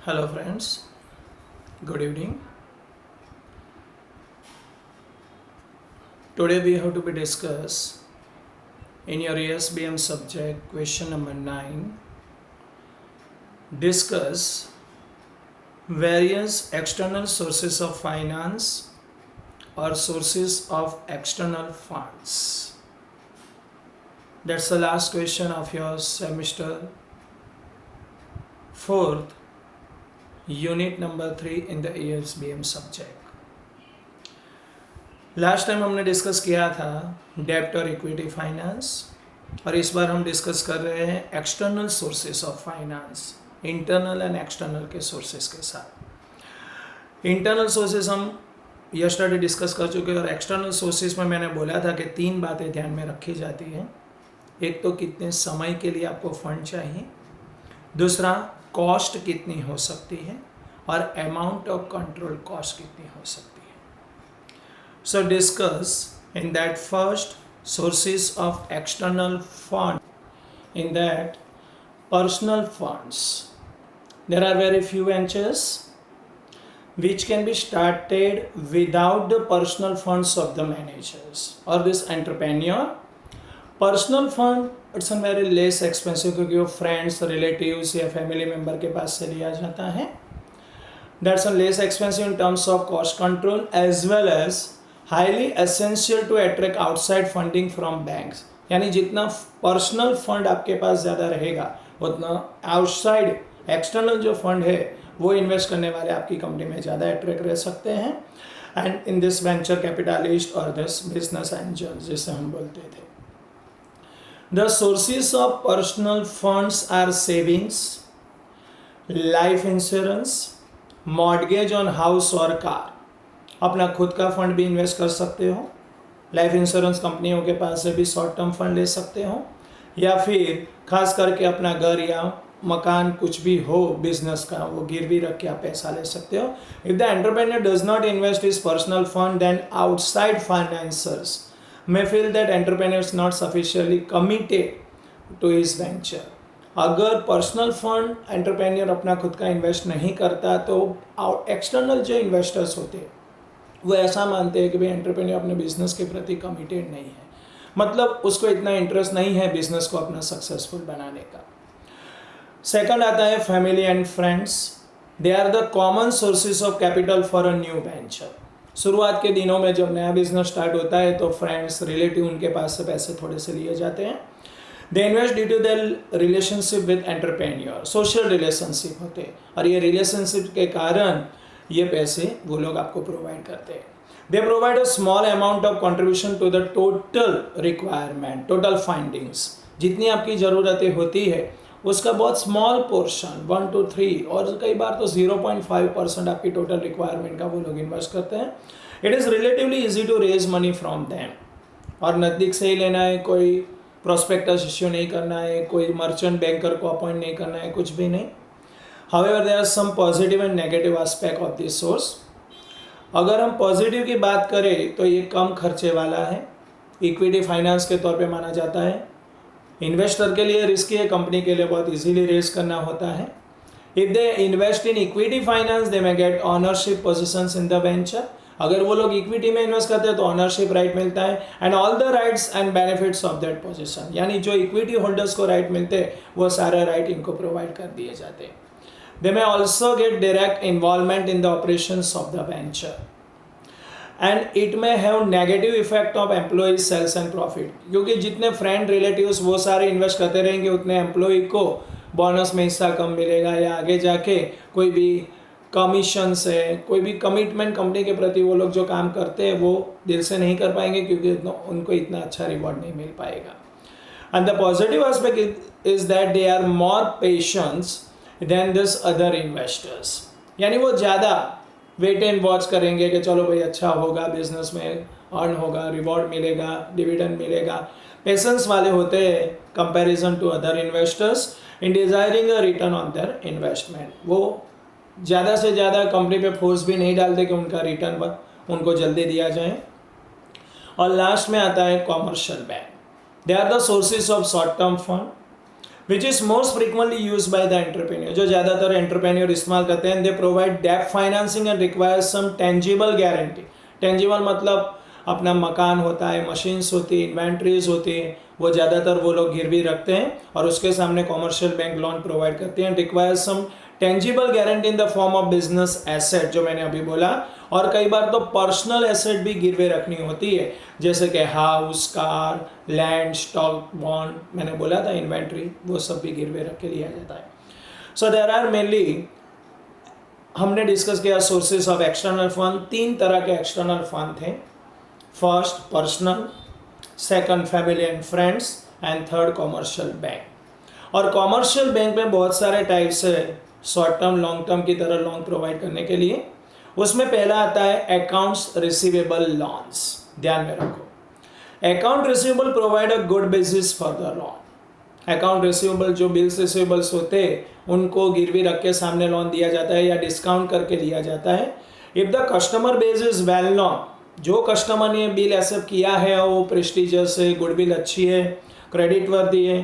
Hello friends, good evening. Today we have to be discuss in your ESBM subject question number 9. Discuss various external sources of finance or sources of external funds. That's the last question of your semester 4th, unit number 3 in the ESBM subject. Last time हमने discuss किया था डेब्ट और equity finance, और इस बार हम discuss कर रहे हैं external sources of finance, internal and external के सोर्सेस के साथ। इंटरनल सोर्सेस हम यस्टरडे डिस्कस कर चुके हैं, और एक्सटर्नल सोर्सेस में मैंने बोला था कि 3 बातें ध्यान में रखी जाती हैं। एक तो कितने समय के लिए आपको फंड चाहिए, दूसरा कॉस्ट कितनी हो सकती है, और अमाउंट ऑफ कंट्रोल कॉस्ट कितनी हो सकती है। So discuss in that first sources of external fund. In that personal funds, there are very few ventures which can be started without the personal funds of the managers or this entrepreneur. Personal fund it's a very less expensive क्योंकि वो friends, relatives या family member के पास से लिया जाता है. That's a less expensive in terms of cost control as well as highly essential to attract outside funding from banks. यानी जितना पर्सनल फंड आपके पास ज़्यादा रहेगा उतना आउटसाइड एक्सटर्नल जो फंड है वो इन्वेस्ट करने वाले आपकी कंपनी में ज़्यादा अट्रैक्ट रह सकते हैं। And in this venture capitalist और दिस बिजनेस एंजल जिसे हम बोलते थे। The sources of personal funds are savings, life insurance, mortgage on house और कार। अपना खुद का फंड भी इन्वेस्ट कर सकते हो, लाइफ इंश्योरेंस कंपनियों के पास से भी शॉर्ट टर्म फंड ले सकते हो, या फिर खास करके अपना घर या मकान कुछ भी हो बिजनेस का वो गिरवी रख के आप पैसा ले सकते हो। If the entrepreneur does not invest his personal fund then outside financiers may feel that entrepreneur is not sufficiently committed to his venture. अगर पर्सनल फंड एंटरप्रेन्योर अपना खुद का इन्वेस्ट नहीं करता तो एक्सटर्नल जो इन्वेस्टर्स होते हैं वो ऐसा मानते हैं कि भाई एंटरप्रेन्योर अपने बिजनेस के प्रति कमिटेड नहीं है, मतलब उसको इतना इंटरेस्ट नहीं है बिजनेस को अपना सक्सेसफुल बनाने का। सेकंड आता है family and friends. They are the common sources of capital for a new venture. शुरुआत के दिनों में जब नया बिजनेस स्टार्ट होता है तो फ्रेंड्स, रिलेटिव उनके पास से पैसे थोड़े से लिए जाते हैं। They invest due to their relationship with entrepreneur. Social relationship होते हैं और ये रिलेशनशिप के कारण ये पैसे वो लोग आपको प्रोवाइड करते हैं। They provide a small amount of contribution to the total requirement, total findings. जितनी आपकी ज़रूरतें होती है उसका बहुत स्मॉल पोर्शन 1 to 3 और कई बार तो 0.5% आपकी टोटल रिक्वायरमेंट का वो लोग इन्वेस्ट करते हैं। It is relatively easy to raise money from them, और नज़दीक से ही लेना है, कोई प्रोस्पेक्टस इश्यू नहीं करना है, कोई मर्चेंट बैंकर को अपॉइंट नहीं करना है, कुछ भी नहीं। However, there are some positive and negative aspect of this source. अगर हम पॉजिटिव की बात करें तो ये कम खर्चे वाला है, इक्विटी फाइनेंस के तौर पे माना जाता है। इन्वेस्टर के लिए रिस्की है, कंपनी के लिए बहुत इजीली रेज करना होता है। If they invest in equity finance they may gate ownership positions in the venture. अगर वो लोग इक्विटी में इन्वेस्ट करते हैं तो ऑनरशिप राइट मिलता है and all the rights and benefits of that position. यानी जो इक्विटी होल्डर्स को राइट मिलते हैं वो सारे राइट इनको प्रोवाइड कर दिए जाते हैं। They may also get direct involvement in the operations of the venture, and it may have negative effect of employee sales and profit. क्योंकि जितने फ्रेंड रिलेटिव्स वो सारे इन्वेस्ट करते रहेंगे उतने एम्प्लॉय को बोनस में हिस्सा कम मिलेगा, या आगे जाके कोई भी कमीशन से, कोई भी कमिटमेंट कंपनी के प्रति वो लोग जो काम करते हैं वो दिल से नहीं कर पाएंगे क्योंकि उनको इतना अच्छा रिवॉर्ड नहीं मिल पाएगा। And the positive aspect is that they are more patience than this other investors. यानी वो ज़्यादा वेट एंड वॉच करेंगे कि चलो भाई अच्छा होगा, बिजनेस में अर्न होगा, रिवॉर्ड मिलेगा, डिविडेंड मिलेगा। पेशेंस वाले होते हैं comparison to other investors in desiring a return on their investment. वो ज़्यादा से ज़्यादा कंपनी पे फोर्स भी नहीं डालते कि उनका रिटर्न उनको जल्दी दिया जाए। और लास्ट में आता है commercial bank. They are the sources of short term fund which is most frequently use by the entrepreneur, जो ज़्यादातर एंटरप्रेन्योर इस्तेमाल करते हैं. दे प्रोवाइड डेब्ट financing and requires some tangible guarantee. Tangible मतलब अपना मकान होता है, मशीन्स होती है, इन्वेंट्रीज होती है, वो ज़्यादातर वो लोग गिरवी रखते हैं और उसके सामने कॉमर्शियल बैंक लोन प्रोवाइड करते हैं. Requires some tangible guarantee in the form of business asset, जो मैंने अभी बोला. और कई बार तो पर्सनल एसेट भी गिरवे रखनी होती है, जैसे कि house, car, land, stock, bond, मैंने बोला था इन्वेंट्री, वो सब भी गिरवे रख के लिया जाता है. सो देयर आर मेनली, हमने डिस्कस किया सोर्सेस ऑफ एक्सटर्नल फंड. 3 तरह के एक्सटर्नल फंड थे. First personal, second family and friends, and third commercial bank. और कॉमर्शियल बैंक में बहुत सारे टाइप्स है शॉर्ट टर्म, लॉन्ग टर्म की तरह लोन प्रोवाइड करने के लिए. उसमें पहला आता है अकाउंट्स रिसीवेबल लॉन्स. ध्यान में रखो, account receivable provide a good basis for the loan. Account receivable, जो बिल्स रिसीवेबल्स होते हैं उनको गिरवी रख के सामने लोन दिया जाता है या डिस्काउंट करके लिया जाता है. If the customer base is well known, जो कस्टमर ने बिल एक्सेप्ट किया है वो प्रेस्टिजियस है, गुडविल अच्छी है, क्रेडिट वर्दी है,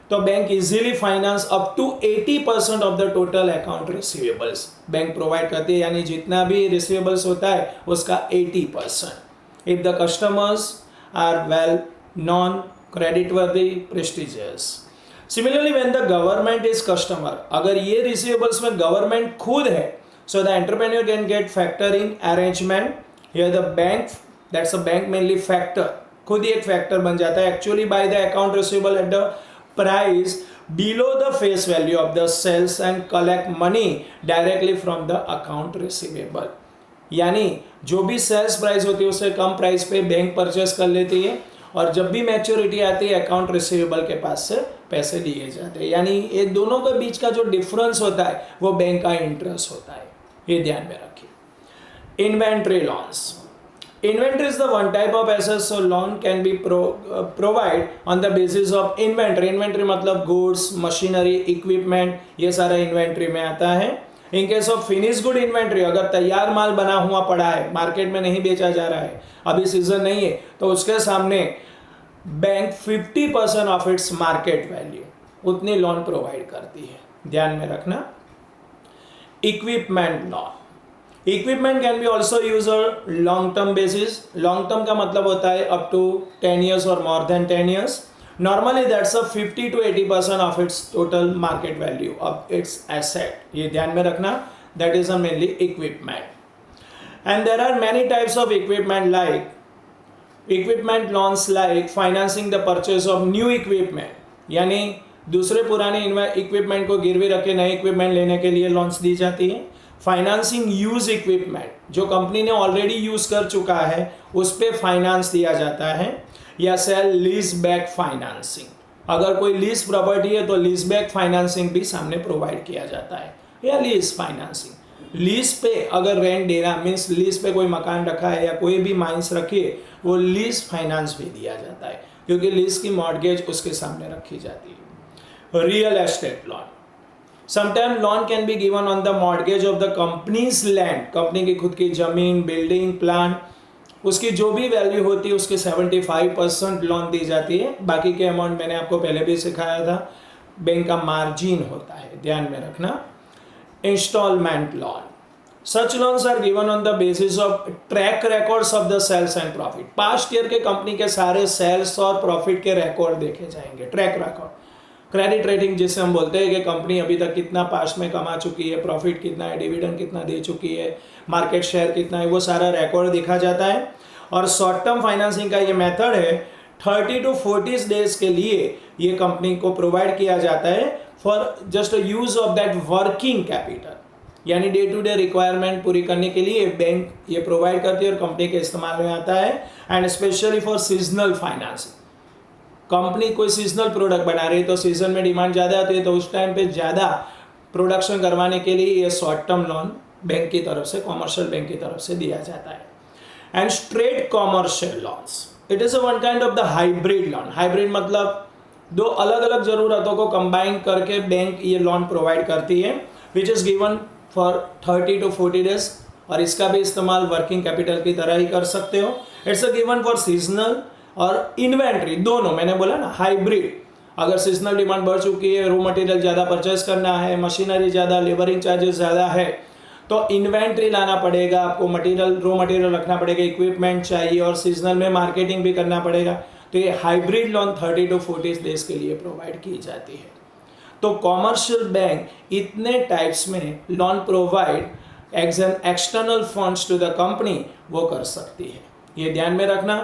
तो bank easily finance up to 80% of the total account receivables bank provide करती है. यानी जितना भी रिसीवेबल्स होता है उसका 80%. If the customers are well known, credit worthy, prestigious. Similarly when the government is customer, अगर ये रिसीवेबल्स में गवर्नमेंट खुद है, so the entrepreneur can get factoring arrangement. Here the bank, that's a bank mainly factor, खुद ही एक factor बन जाता है actually by the account receivable at the price below the face value of the sales and collect money directly from the account receivable. यानी जो भी sales price होती है उससे कम प्राइस पे बैंक परचेस कर लेती है और जब भी मैच्योरिटी आती है अकाउंट रिसीवेबल के पास से पैसे लिए जाते हैं. यानी ये दोनों के बीच का जो डिफरेंस होता है वो बैंक का इंटरेस्ट होता है, ये ध्यान में रखिए. Inventory loans. Inventory is the one type of assets, so loan can be provide on the basis of inventory. Inventory मतलब goods, machinery, equipment, ये सारा inventory में आता है. In case of finished good inventory, अगर तैयार माल बना हुआ पड़ा है, मार्केट में नहीं बेचा जा रहा है, अभी सीजन नहीं है, तो उसके सामने bank 50% of its market value उतनी लोन प्रोवाइड करती है. ध्यान में रखना. Equipment loan. Equipment can be also use on long term basis. Long term का मतलब होता है अप टू 10 years और more than 10 years. Normally that's a 50 to 80% of its total market value of its asset. ये ध्यान में रखना. That is a mainly equipment. And there are many types of equipment like equipment loans like financing the purchase of new equipment, यानी दूसरे पुराने equipment को गिरवी रख के नए इक्विपमेंट लेने के लिए लोन्स दी जाती है. फाइनेंसिंग यूज इक्विपमेंट, जो कंपनी ने ऑलरेडी यूज कर चुका है उस पर फाइनेंस दिया जाता है. या सेल लीज बैक फाइनेंसिंग, अगर कोई लीज प्रॉपर्टी है तो लीज बैक फाइनेंसिंग भी सामने प्रोवाइड किया जाता है. या लीज फाइनेंसिंग, लीज पे अगर रेंट देना, मीन्स लीज पे कोई मकान रखा है या कोई भी माइंस रखी है, वो लीज फाइनेंस भी दिया जाता है क्योंकि लीज की मॉर्गेज उसके सामने रखी जाती है. Real estate loan. Sometimes loan can be given on the mortgage of the company's land. Company की खुद की जमीन, बिल्डिंग, प्लांट, उसकी जो भी वैल्यू होती है उसके 75% लोन दी जाती है. बाकी के अमाउंट मैंने आपको पहले भी सिखाया था, बैंक का मार्जिन होता है, ध्यान में रखना. Instalment loan. Such loans are given on the basis of track records of the sales and profit. Past year के कंपनी के सारे सेल्स और प्रॉफिट के रिकॉर्ड देखे जाएंगे. Track record. क्रेडिट रेटिंग जिसे हम बोलते हैं कि कंपनी अभी तक कितना पास्ट में कमा चुकी है, प्रॉफिट कितना है, डिविडेंड कितना दे चुकी है, मार्केट शेयर कितना है, वो सारा रिकॉर्ड दिखा जाता है. और शॉर्ट टर्म फाइनेंसिंग का ये मेथड है 30 to 40 डेज के लिए ये कंपनी को प्रोवाइड किया जाता है for just use of that working capital. यानी डे टू डे रिक्वायरमेंट पूरी करने के लिए बैंक ये प्रोवाइड करती है और कंपनी के इस्तेमाल में आता है. And specially for seasonal financing, company कोई सीजनल प्रोडक्ट बना रही है तो सीजन में डिमांड ज़्यादा आती है तो उस टाइम पे ज़्यादा प्रोडक्शन करवाने के लिए ये शॉर्ट टर्म लोन बैंक की तरफ से, कॉमर्शियल बैंक की तरफ से दिया जाता है. And straight commercial loans, it is a one kind of the hybrid loan. Hybrid मतलब दो अलग अलग ज़रूरतों को कंबाइन करके बैंक ये लोन प्रोवाइड करती है, which is given for 30 to 40 days. और इसका भी इस्तेमाल वर्किंग कैपिटल की तरह ही कर सकते हो. It's a given for seasonal और इन्वेंट्री, दोनों. मैंने बोला ना हाइब्रिड, अगर सीजनल डिमांड बढ़ चुकी है, रॉ मटेरियल ज़्यादा परचेज करना है, मशीनरी ज़्यादा, लेबरिंग चार्जेस ज़्यादा है, तो इन्वेंट्री लाना पड़ेगा आपको, रॉ मटेरियल रखना पड़ेगा, इक्विपमेंट चाहिए और सीजनल में मार्केटिंग भी करना पड़ेगा। तो ये हाइब्रिड लोन 30 to 40 डेज के लिए प्रोवाइड की जाती है। तो कॉमर्शियल बैंक इतने टाइप्स में loan provide as an external funds to the company वो कर सकती है। ये ध्यान में रखना।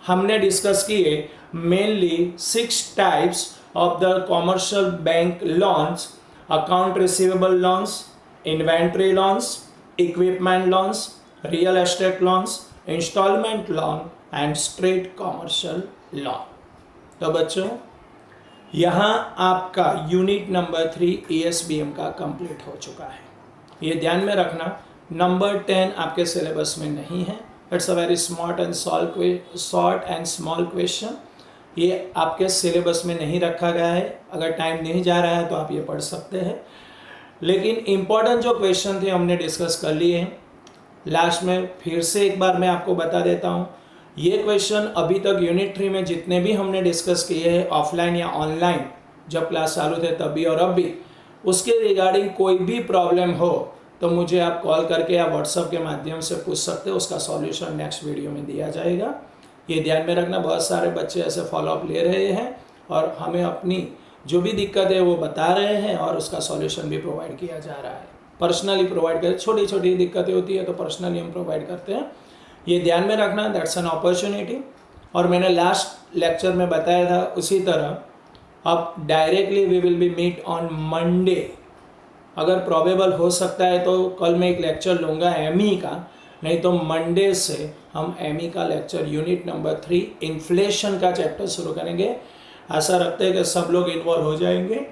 हमने डिस्कस किए mainly 6 types of the commercial bank loans: account receivable loans, inventory loans, equipment loans, real estate loans, instalment loan and straight commercial loan. तो बच्चों, यहाँ आपका यूनिट नंबर 3 ESBM का कंप्लीट हो चुका है। ये ध्यान में रखना, नंबर 10 आपके सिलेबस में नहीं है। It's a very short and small question. ये आपके सिलेबस में नहीं रखा गया है। अगर टाइम नहीं जा रहा है तो आप ये पढ़ सकते हैं, लेकिन इम्पॉर्टेंट जो क्वेश्चन थे हमने डिस्कस कर लिए हैं। लास्ट में फिर से एक बार मैं आपको बता देता हूँ, ये क्वेश्चन अभी तक यूनिट 3 में जितने भी हमने डिस्कस किए हैं, ऑफलाइन या ऑनलाइन, जब क्लास चालू थे तब भी और अब भी, उसके रिगार्डिंग कोई भी प्रॉब्लम हो तो मुझे आप कॉल करके या व्हाट्सएप के माध्यम से पूछ सकते हो। उसका सॉल्यूशन नेक्स्ट वीडियो में दिया जाएगा। ये ध्यान में रखना, बहुत सारे बच्चे ऐसे फॉलोअप ले रहे हैं और हमें अपनी जो भी दिक्कत है वो बता रहे हैं और उसका सॉल्यूशन भी प्रोवाइड किया जा रहा है। पर्सनली प्रोवाइड करें, छोटी छोटी दिक्कतें होती है तो पर्सनली हम प्रोवाइड करते हैं। ये ध्यान में रखना, दैट्स एन अपॉर्चुनिटी। और मैंने लास्ट लेक्चर में बताया था उसी तरह, अब directly we will be meet on Monday. अगर प्रॉबेबल हो सकता है तो कल मैं एक लेक्चर लूँगा एमई का, नहीं तो मंडे से हम एमई का लेक्चर यूनिट नंबर 3 इन्फ्लेशन का चैप्टर शुरू करेंगे। आशा रखते हैं कि सब लोग इन्वॉल्व हो जाएंगे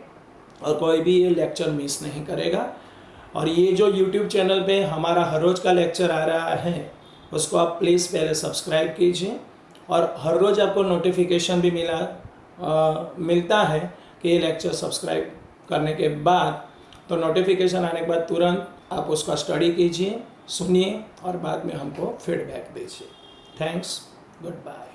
और कोई भी ये लेक्चर मिस नहीं करेगा। और ये जो यूट्यूब चैनल पे हमारा हर रोज़ का लेक्चर आ रहा है, उसको आप प्लीज़ पहले सब्सक्राइब कीजिए और हर रोज़ आपको नोटिफिकेशन भी मिलता है कि ये लेक्चर सब्सक्राइब करने के बाद, तो नोटिफिकेशन आने के बाद तुरंत आप उसका स्टडी कीजिए, सुनिए और बाद में हमको फीडबैक दीजिए। Thanks, good bye.